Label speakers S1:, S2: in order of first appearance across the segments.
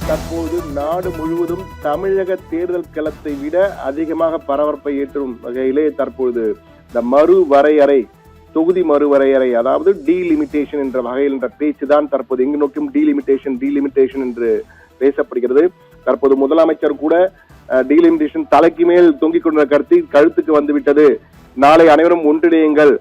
S1: தற்போது நாடு முழுவதும் தமிழக தேர்தல் களத்தை விட அதிகமாக பரபரப்பை ஏற்றும் வகையிலே தற்போது இந்த மறுவரையறை, தொகுதி மறுவரையறை, அதாவது டீலிமிட்டேஷன் என்ற வகையில் என்ற பேச்சுதான் தற்போது எங்கு நோக்கியும் டீலிமிட்டேஷன் என்று பேசப்படுகிறது. தற்போது முதலமைச்சர் கூட டீலிமிட்டேஷன் தலைக்கு மேல் தொங்கிக் கொண்ட கழுத்துக்கு வந்துவிட்டது, நாளை அனைவரும் ஒன்றிணையுங்கள்,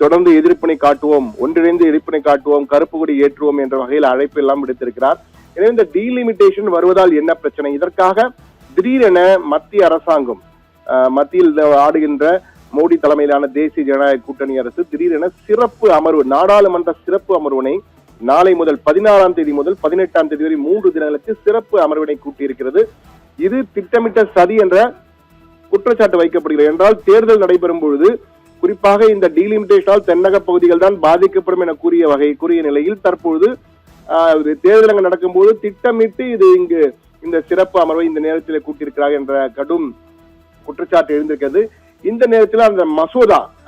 S1: தொடர்ந்து எதிர்ப்பினை காட்டுவோம், ஒன்றிணைந்து எதிர்ப்பினை காட்டுவோம், கருப்பு கொடி ஏற்றுவோம் என்ற வகையில் அழைப்பு எல்லாம் விடுத்திருக்கிறார். எனவே இந்த டீலிமிட்டேஷன் வருவதால் என்ன பிரச்சனை? இதற்காக திடீரென மத்திய அரசாங்கம், மத்தியில் ஆடுகின்ற மோடி தலைமையிலான தேசிய ஜனநாயக கூட்டணி அரசு திடீரென சிறப்பு அமர்வு, நாடாளுமன்ற சிறப்பு அமர்வினை நாளை முதல் 16ஆம் தேதி முதல் 18ஆம் தேதி வரை 3 தினங்களுக்கு சிறப்பு அமர்வினை கூட்டியிருக்கிறது. இது திட்டமிட்ட சதி என்ற குற்றச்சாட்டு வைக்கப்படுகிறது. என்றால் தேர்தல் நடைபெறும் பொழுது குறிப்பாக இந்த டீலிமிட்டேஷனால் தென்னக பகுதிகள் தான் பாதிக்கப்படும் என கூறிய நிலையில் தற்பொழுது தேர்தல் நடக்கும் போது திட்டமிட்டு இது இங்கு இந்த சிறப்பு அமர்வை இந்த நேரத்தில் கூட்டியிருக்கிறார் என்ற கடும் குற்றச்சாட்டு எழுந்திருக்கிறது. இந்த நேரத்தில்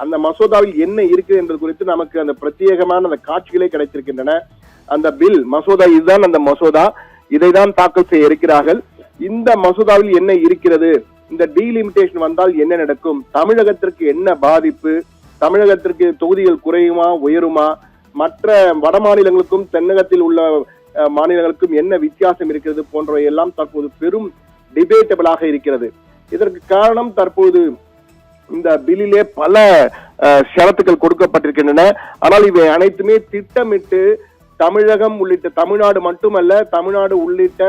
S1: அந்த மசோதாவில் என்ன இருக்குது என்பது குறித்து நமக்கு அந்த பிரத்யேகமான அந்த காட்சிகளே கிடைத்திருக்கின்றன. அந்த பில் மசோதா, இதுதான் அந்த மசோதா, இதைதான் தாக்கல் செய்ய இருக்கிறார்கள். இந்த மசோதாவில் என்ன இருக்கிறது, இந்த டீலிமிட்டேஷன் வந்தால் என்ன நடக்கும், தமிழகத்திற்கு என்ன பாதிப்பு, தமிழகத்திற்கு தொகுதிகள் குறையுமா உயருமா, மற்ற வட மாநிலங்களுக்கும் தென்னகத்தில் உள்ள மாநிலங்களுக்கும் என்ன வித்தியாசம் இருக்கிறது போன்றவை எல்லாம் தற்போது பெரும் டிபேட்டபிளாக இருக்கிறது. இதற்கு காரணம் தற்போது இந்த பில்லிலே பல ஷரத்துக்கள் கொடுக்கப்பட்டிருக்கின்றன. ஆனால் இவை அனைத்துமே திட்டமிட்டு தமிழகம் உள்ளிட்ட, தமிழ்நாடு மட்டுமல்ல, தமிழ்நாடு உள்ளிட்ட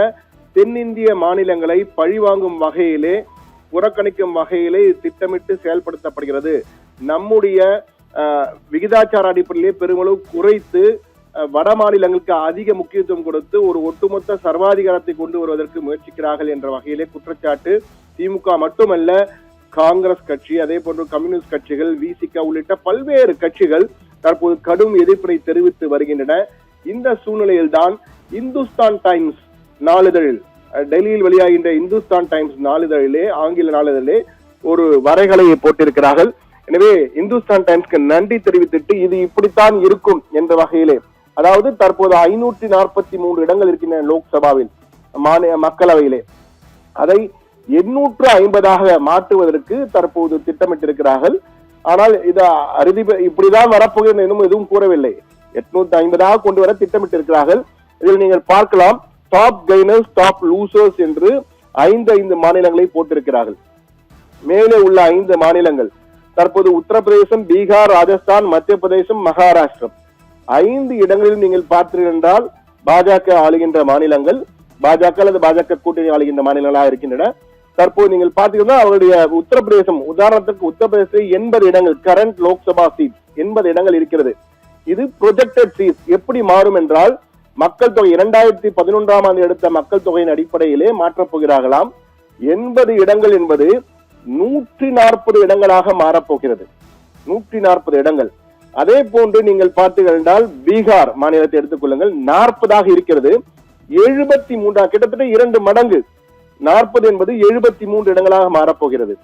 S1: தென்னிந்திய மாநிலங்களை பழிவாங்கும் வகையிலே, புறக்கணிக்கும் வகையிலே திட்டமிட்டு செயல்படுத்தப்படுகிறது. நம்முடைய விகிதாச்சார அடிப்படையிலே பெருமளவு குறைத்து வட மாநிலங்களுக்கு அதிக முக்கியத்துவம் கொடுத்து ஒரு ஒட்டுமொத்த சர்வாதிகாரத்தை கொண்டு வருவதற்கு முயற்சிக்கிறார்கள் என்ற வகையிலே குற்றச்சாட்டு திமுக மட்டுமல்ல, காங்கிரஸ் கட்சி, அதே போன்று கம்யூனிஸ்ட் கட்சிகள், விசிக உள்ளிட்ட பல்வேறு கட்சிகள் தற்போது கடும் எதிர்ப்பினை தெரிவித்து வருகின்றன. இந்த சூழ்நிலையில் தான் இந்துஸ்தான் டைம்ஸ் நாளிதழில், டெல்லியில் வெளியாகின்ற இந்துஸ்தான் டைம்ஸ் நாளிதழிலே, ஆங்கில நாளிதழிலே ஒரு வரைகலை போட்டிருக்கிறார்கள். எனவே இந்துஸ்தான் டைம்ஸ்க்கு நன்றி தெரிவித்துட்டு இது இப்படித்தான் இருக்கும் என்ற வகையிலே, அதாவது தற்போது 543 இடங்கள் இருக்கின்றன லோக்சபாவில், மக்களவையிலே, அதை 850ஆக மாற்றுவதற்கு தற்போது திட்டமிட்டிருக்கிறார்கள். ஆனால் இது இப்படிதான் வரப்போகிறது எதுவும் கூறவில்லை. 850ஆக கொண்டு வர திட்டமிட்டிருக்கிறார்கள். இதில் நீங்கள் பார்க்கலாம், டாப் கெய்னர்ஸ், டாப் லூசர்ஸ் என்று 5 மாநிலங்களை போட்டிருக்கிறார்கள். மேலே உள்ள 5 மாநிலங்கள் தற்போது உத்தரப்பிரதேசம், பீகார், ராஜஸ்தான், மத்திய பிரதேசம், மகாராஷ்டிரம் 5 இடங்களில் நீங்கள் பார்த்தீர்கள் என்றால் பாஜக ஆளுகின்ற மாநிலங்கள், பாஜக அல்லது பாஜக கூட்டணி ஆளுகின்ற மாநிலங்களாக இருக்கின்றன. தற்போது நீங்கள் பார்த்தீங்கன்னா அவருடைய உத்தரப்பிரதேசம், உதாரணத்துக்கு உத்தரப்பிரதேசத்தில் 80 இடங்கள், கரண்ட் லோக்சபா சீட் 80 இடங்கள் இருக்கிறது. இது ப்ரொஜெக்டட் சீட். எப்படி மாறும் என்றால் மக்கள் தொகை 2011ஆம் ஆண்டு எடுத்த மக்கள் தொகையின் அடிப்படையிலே மாற்றப் போகிறார்களாம். 80 இடங்கள் என்பது 140 இடங்களாக மாறப்போகிறது. 140 இடங்கள். அதே போன்று நீங்கள் பார்த்தீர்கள் என்றால் பீகார் மாநிலத்தை எடுத்துக் கொள்ளுங்கள், 40ஆக இருக்கிறது. 73, கிட்டத்தட்ட 2 மடங்கு. 40 என்பது 73 இடங்களாக மாறப்போகிறது.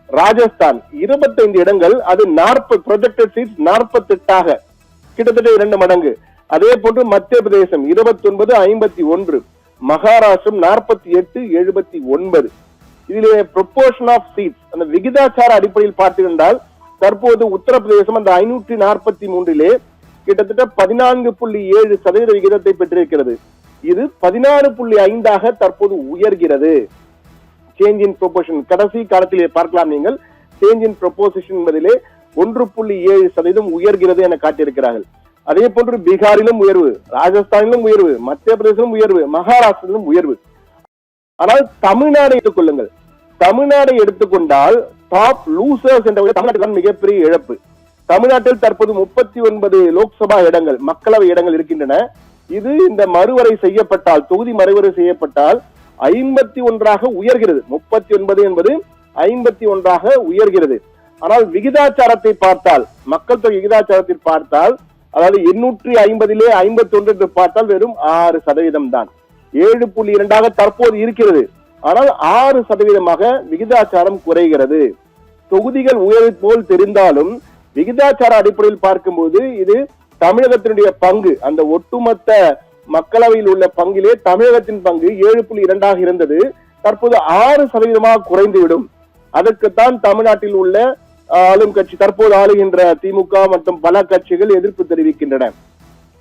S1: ராஜஸ்தான் 25 இடங்கள், அது 40 ப்ரொஜெக்டட் சீட்ஸ் 48ஆக, கிட்டத்தட்ட 2 மடங்கு. அதே போன்று மத்திய பிரதேசம் 29, 51. மகாராஷ்டிரம் 48, 79. இதிலே ப்ரொபோர்ஷன் ஆஃப் சீட்ஸ், அந்த விகிதாச்சார அடிப்படையில் பார்த்தீர்கள் தற்போது உத்தரப்பிரதேசம் அந்த 543 கிட்டத்தட்ட 14.7% விகிதத்தை பெற்றிருக்கிறது. இது 16.5ஆக தற்போது உயர்கிறது. சேஞ்ச் இன் ப்ரொபோர்ஷன் கடைசி காலத்திலே பார்க்கலாம் நீங்கள். சேஞ்ச் இன் ப்ரொபோசிஷன் என்பதிலே 1.7% உயர்கிறது என காட்டியிருக்கிறார்கள். அதே போன்று பீகாரிலும் உயர்வு, ராஜஸ்தானிலும் உயர்வு, மத்திய பிரதேசத்திலும் உயர்வு, மகாராஷ்டிரத்திலும் உயர்வு. ஆனால் தமிழ்நாடை எடுத்துக்கொள்ளுங்கள். தமிழ்நாடை எடுத்துக்கொண்டால் டாப் லூசர்ஸ் என்ற தமிழ்நாட்டில் மிகப்பெரிய இழப்பு. தமிழ்நாட்டில் தற்போது 39 லோக்சபா இடங்கள், மக்களவை இடங்கள் இருக்கின்றன. இது இந்த மறுவரை செய்யப்பட்டால், தொகுதி மறுவரை செய்யப்பட்டால் 51ஆக உயர்கிறது. 39 என்பது 51ஆக உயர்கிறது. ஆனால் விகிதாச்சாரத்தை பார்த்தால், மக்கள் தொகை விகிதாச்சாரத்தை பார்த்தால், அதாவது 850 51 என்று பார்த்தால் வெறும் 6% தான். 7.2ஆக தற்போது இருக்கிறது. ஆனால் 6% விகிதாச்சாரம் குறைகிறது. தொகுதிகள் உயர்வு போல் தெரிந்தாலும் விகிதாச்சார அடிப்படையில் பார்க்கும்போது இது தமிழகத்தினுடைய பங்கு, அந்த ஒட்டுமொத்த மக்களவையில் உள்ள பங்கிலே தமிழகத்தின் பங்கு 7.2 இருந்தது, தற்போது 6% குறைந்துவிடும். அதற்குத்தான் தமிழ்நாட்டில் உள்ள ஆளும் கட்சி, தற்போது ஆளுகின்ற திமுக மற்றும் பல கட்சிகள் எதிர்ப்பு தெரிவிக்கின்றன.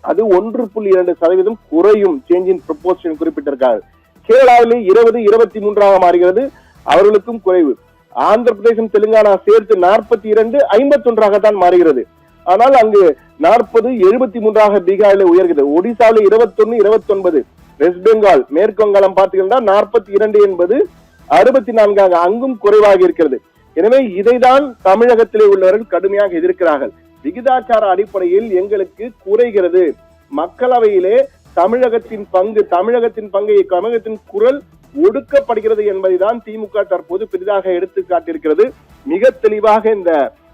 S1: அது 1.2% குறையும் சேஞ்ச் இன் ப்ரொபோர்ஷன் குறிப்பிட்டிருக்காங்க. கேரளாவிலே 20-23 மாறுகிறது, அவர்களுக்கும் குறைவு. ஆந்திர பிரதேசம் தெலுங்கானா சேர்த்து 42 51 தான் மாறுகிறது. ஆனால் அங்கு 40-73 பீகாரில் உயர்கிறது. ஒடிசாவில் 21-29, வெஸ்ட் பெங்கால் மேற்கு வங்காளம் பார்த்தீங்கன்னா 42 என்பது 64 அங்கும் குறைவாக இருக்கிறது. எனவே இதைதான் தமிழகத்திலே உள்ளவர்கள் கடுமையாக எதிர்க்கிறார்கள். விகிதாச்சார அடிப்படையில் எங்களுக்கு குறைகிறது, மக்களவையிலே தமிழகத்தின் தமிழகத்தின் குரல் ஒடுக்கப்படுகிறது என்பதை தான் திமுக தற்போது பெரிதாக எடுத்து காட்டியிருக்கிறது. மிக தெளிவாக இந்த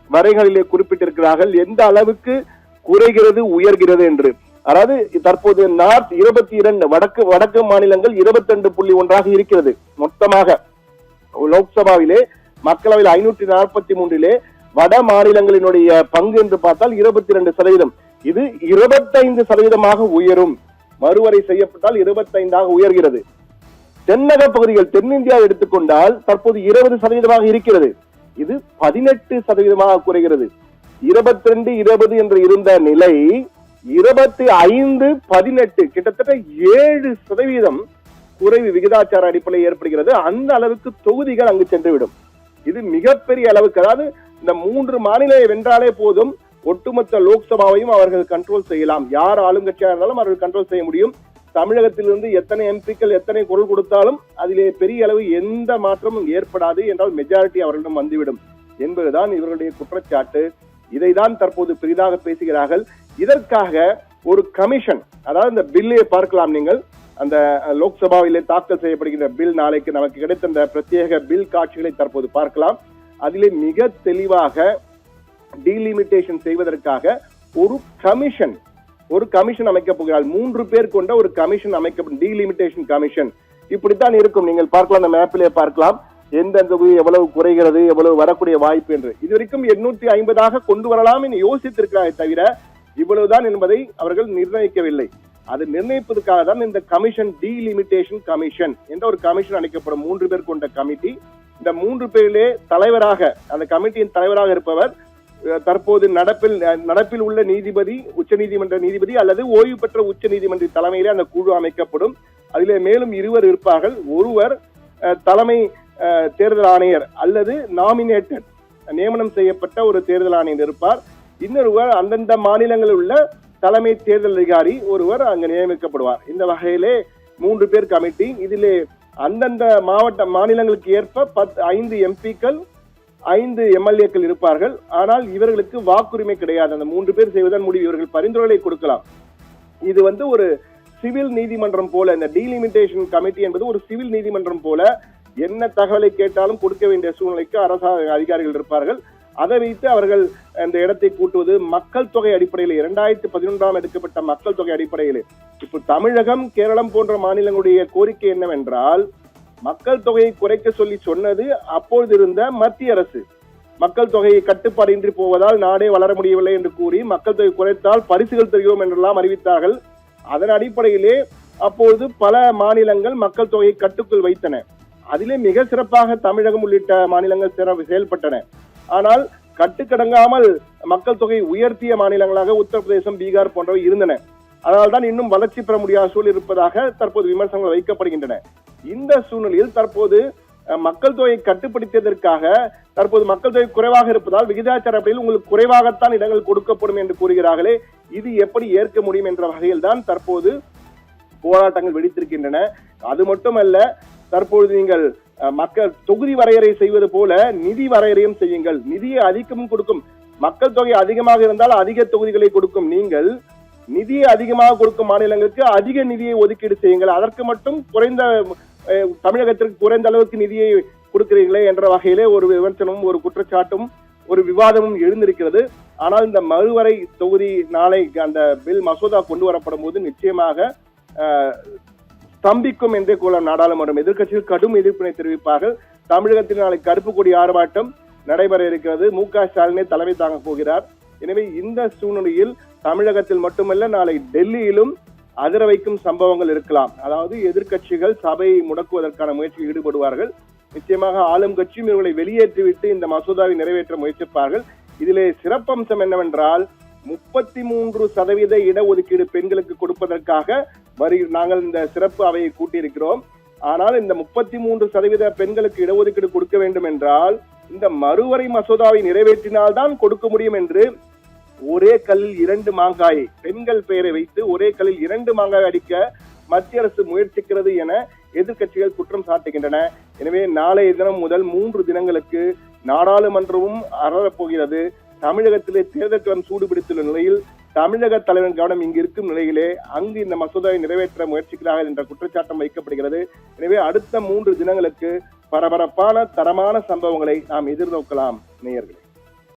S1: வரைகளிலே குறிப்பிட்டிருக்கிறார்கள் எந்த அளவுக்கு குறைகிறது உயர்கிறது என்று. அதாவது தற்போது நார்த் 22, வடக்கு மாநிலங்கள் 22.1 இருக்கிறது. மொத்தமாக லோக்சபாவிலே மக்களவையில் 543 வட மாநிலங்களினுடைய பங்கு என்று பார்த்தால் 22%. இது 25% உயரும். மறுவரை செய்யப்பட்டால் 25 உயர்கிறது. தென்னக பகுதிகள் தென்னிந்தியா எடுத்துக்கொண்டால் தற்போது 20% இருக்கிறது. இது 18% குறைகிறது. 22-20 என்று இருந்த நிலை 25-18, கிட்டத்தட்ட 7% குறைவு விகிதாச்சார அடிப்படையில் ஏற்படுகிறது. அந்த அளவுக்கு தொகுதிகள் அங்கு சென்றுவிடும். இது மிகப்பெரிய அளவுக்கு, அதாவது இந்த 3 மாநிலங்களை வென்றாலே போதும், ஒட்டுமொத்த லோக்சபாவையும் அவர்கள் கண்ட்ரோல் செய்யலாம். யார் ஆளுங்கட்சியாக இருந்தாலும் அவர்கள் கண்ட்ரோல் செய்ய முடியும். தமிழகத்திலிருந்து எத்தனை எம்பிக்கள் எத்தனை குரல் கொடுத்தாலும் அதிலே பெரிய அளவு எந்த மாற்றமும் ஏற்படாது என்றால் மெஜாரிட்டி அவர்களிடம் வந்துவிடும் என்பதுதான் இவர்களுடைய குற்றச்சாட்டு. இதைதான் தற்போது பெரிதாக பேசுகிறார்கள். இதற்காக ஒரு கமிஷன், அதாவது இந்த பில்லை பார்க்கலாம் நீங்கள், அந்த லோக்சபாவிலே தாக்கல் செய்யப்படுகின்ற பில், நாளைக்கு நமக்கு கிடைத்த அந்த பிரத்யேக பில் காட்சிகளை தற்போது பார்க்கலாம். அதிலே மிக தெளிவாக டீலிமிட்டேஷன் செய்வதற்காக ஒரு கமிஷன் அமைக்கப் போகிறார். 3 பேர் கொண்ட ஒரு கமிஷன் அமைக்கப்படும், டீலிமிட்டேஷன் கமிஷன். இப்படித்தான் இருக்கும். நீங்கள் பார்க்கலாம், அந்த மேப்பிலே பார்க்கலாம் எந்த தொகுதி எவ்வளவு குறைகிறது, எவ்வளவு வரக்கூடிய வாய்ப்பு என்று. இதுவரைக்கும் 850 கொண்டு வரலாம் என்று யோசித்திருக்கிறாரே தவிர இவ்வளவுதான் என்பதை அவர்கள் நிர்ணயிக்கவில்லை. அது நிர்ணயிப்பதற்காக தான் இந்த கமிஷன், டீலிமிட்டேஷன் கமிஷன் என்ற ஒரு கமிஷன் அளிக்கப்படும். 3 பேர் கொண்ட கமிட்டி. இந்த 3 பேரிலே தலைவராக, அந்த கமிட்டியின் தலைவராக இருப்பவர் தற்போது நடப்பில் உள்ள நீதிபதி, உச்ச நீதிமன்ற நீதிபதி அல்லது ஓய்வு பெற்ற உச்ச நீதிமன்ற தலைமையிலே அந்த குழு அமைக்கப்படும். அதிலே மேலும் 2 இருப்பார்கள். ஒருவர் தலைமை தேர்தல் ஆணையர் அல்லது நாமினேட்டட், நியமனம் செய்யப்பட்ட ஒரு தேர்தல் ஆணையர் இருப்பார். இன்னொருவர் அந்தந்த மாநிலங்களில் உள்ள தலைமை தேர்தல் அதிகாரி ஒருவர் அங்கு நியமிக்கப்படுவார். இந்த வகையிலே 3 பேர் கமிட்டி. இதிலே அந்தந்த மாநிலங்களுக்கு ஏற்ப 5 எம்பிக்கள் 5 எம்எல்ஏக்கள் இருப்பார்கள். ஆனால் இவர்களுக்கு வாக்குரிமை கிடையாது. அந்த 3 பேர் செய்வதன் முடிவு, இவர்கள் பரிந்துரைகளை கொடுக்கலாம். இது ஒரு சிவில் நீதிமன்றம் போல, இந்த டீலிமிட்டேஷன் கமிட்டி என்பது ஒரு சிவில் நீதிமன்றம் போல, என்ன தகவலை கேட்டாலும் கொடுக்க வேண்டிய சூழ்நிலைக்கு அரசாங்க அதிகாரிகள் இருப்பார்கள். அதை வைத்து அவர்கள் இந்த இடத்தை கூட்டுவது மக்கள் தொகை அடிப்படையில், 2011 எடுக்கப்பட்ட மக்கள் தொகை அடிப்படையில். இப்போ தமிழகம், கேரளம் போன்ற மாநிலங்களுடைய கோரிக்கை என்னவென்றால், மக்கள் தொகையை குறைக்க சொல்லி சொன்னது அப்பொழுது இருந்த மத்திய அரசு. மக்கள் தொகையை கட்டுப்பாடின்றி போவதால் நாடே வளர முடியவில்லை என்று கூறி மக்கள் தொகை குறைத்தால் பரிசுகள் தருவோம் என்றெல்லாம் அறிவித்தார்கள். அதன் அடிப்படையிலே அப்பொழுது பல மாநிலங்கள் மக்கள் தொகையை கட்டுக்குள் வைத்தன. அதிலே மிக சிறப்பாக தமிழகம் உள்ளிட்ட மாநிலங்கள் செயல்பட்டன. ஆனால் கட்டுக்கடங்காமல் மக்கள் தொகை உயர்த்திய மாநிலங்களாக உத்தரப்பிரதேசம், பீகார் போன்றவை இருந்தன. அதனால்தான் இன்னும் வளர்ச்சி பெற முடியாத சூழல் இருப்பதாக தற்போது விமர்சனங்கள் வைக்கப்படுகின்றன. இந்த சூழ்நிலையில் தற்போது மக்கள் தொகையை கட்டுப்படுத்தியதற்காக தற்போது மக்கள் தொகை குறைவாக இருப்பதால் விகிதாச்சார அடிப்படையில் உங்களுக்கு குறைவாகத்தான் இடங்கள் கொடுக்கப்படும் என்று கூறுகிறார்களே, இது எப்படி ஏற்க முடியும் என்ற வகையில் தான் தற்போது போராட்டங்கள் வெடித்திருக்கின்றன. அது மட்டுமல்ல, தற்பொழுது நீங்கள் மக்கள் தொகுதி வரையறை செய்வது போல நிதி வரையறையும் செய்யுங்கள். நிதியை அதிகமும் கொடுக்கும், மக்கள் தொகை அதிகமாக இருந்தால் அதிக தொகுதிகளை கொடுக்கும். நீங்கள் நிதியை அதிகமாக கொடுக்கும் மாநிலங்களுக்கு அதிக நிதியை ஒதுக்கீடு செய்யுங்கள். அதற்கு மட்டும் தமிழகத்திற்கு குறைந்த அளவுக்கு நிதியை கொடுக்கிறீர்களே என்ற வகையிலே ஒரு விமர்சனமும் ஒரு குற்றச்சாட்டும் ஒரு விவாதமும் எழுந்திருக்கிறது. ஆனால் இந்த மறுவரை தொகுதி நாளை அந்த பில் மசோதா கொண்டு வரப்படும் போது நிச்சயமாக ஸ்தம்பிக்கும் என்றே கூறலாம். நாடாளுமன்றம் எதிர்க்கட்சிகள் கடும் எதிர்ப்பினை தெரிவிப்பார்கள். தமிழகத்தில் நாளை கருப்பு கொடி ஆர்ப்பாட்டம் நடைபெற இருக்கிறது. மு.க. ஸ்டாலினே தலைமை தாங்க போகிறார். எனவே இந்த சூழ்நிலையில் தமிழகத்தில் மட்டுமல்ல, நாளை டெல்லியிலும் அதிர வைக்கும் சம்பவங்கள் இருக்கலாம். அதாவது எதிர்க்கட்சிகள் சபையை முடக்குவதற்கான முயற்சியில் ஈடுபடுவார்கள். நிச்சயமாக ஆளும் கட்சியும் இவர்களை வெளியேற்றிவிட்டு இந்த மசோதாவை நிறைவேற்ற முயற்சிப்பார்கள். இதிலே சிறப்பம்சம் என்னவென்றால் 33% இடஒதுக்கீடு பெண்களுக்கு கொடுப்பதற்காக நாங்கள் இந்த சிறப்பு அவையை கூட்டியிருக்கிறோம். ஆனால் இந்த 33% பெண்களுக்கு இடஒதுக்கீடு கொடுக்க வேண்டும் என்றால் இந்த மறுவரை மசோதாவை நிறைவேற்றினால்தான் கொடுக்க முடியும் என்று ஒரே கல்லில் 2 மாங்காயை, பெண்கள் பெயரை வைத்து ஒரே கல்லில் 2 மாங்காய் அடிக்க மத்திய அரசு முயற்சிக்கிறது என எதிர்க்கட்சிகள் குற்றம் சாட்டுகின்றன. எனவே நாளைய தினம் முதல் 3 தினங்களுக்கு நாடாளுமன்றமும் அறப்போகிறது. தமிழகத்திலே தேர்தல் களம் சூடுபிடித்துள்ள நிலையில் தமிழக தலைவரின் கவனம் இங்கு இருக்கும் நிலையிலே அங்கு இந்த மசோதாவை நிறைவேற்ற முயற்சிக்கிறார்கள் என்ற குற்றச்சாட்டம் வைக்கப்படுகிறது. எனவே அடுத்த 3 தினங்களுக்கு பரபரப்பான தரமான சம்பவங்களை நாம் எதிர்நோக்கலாம் நேயர்களே.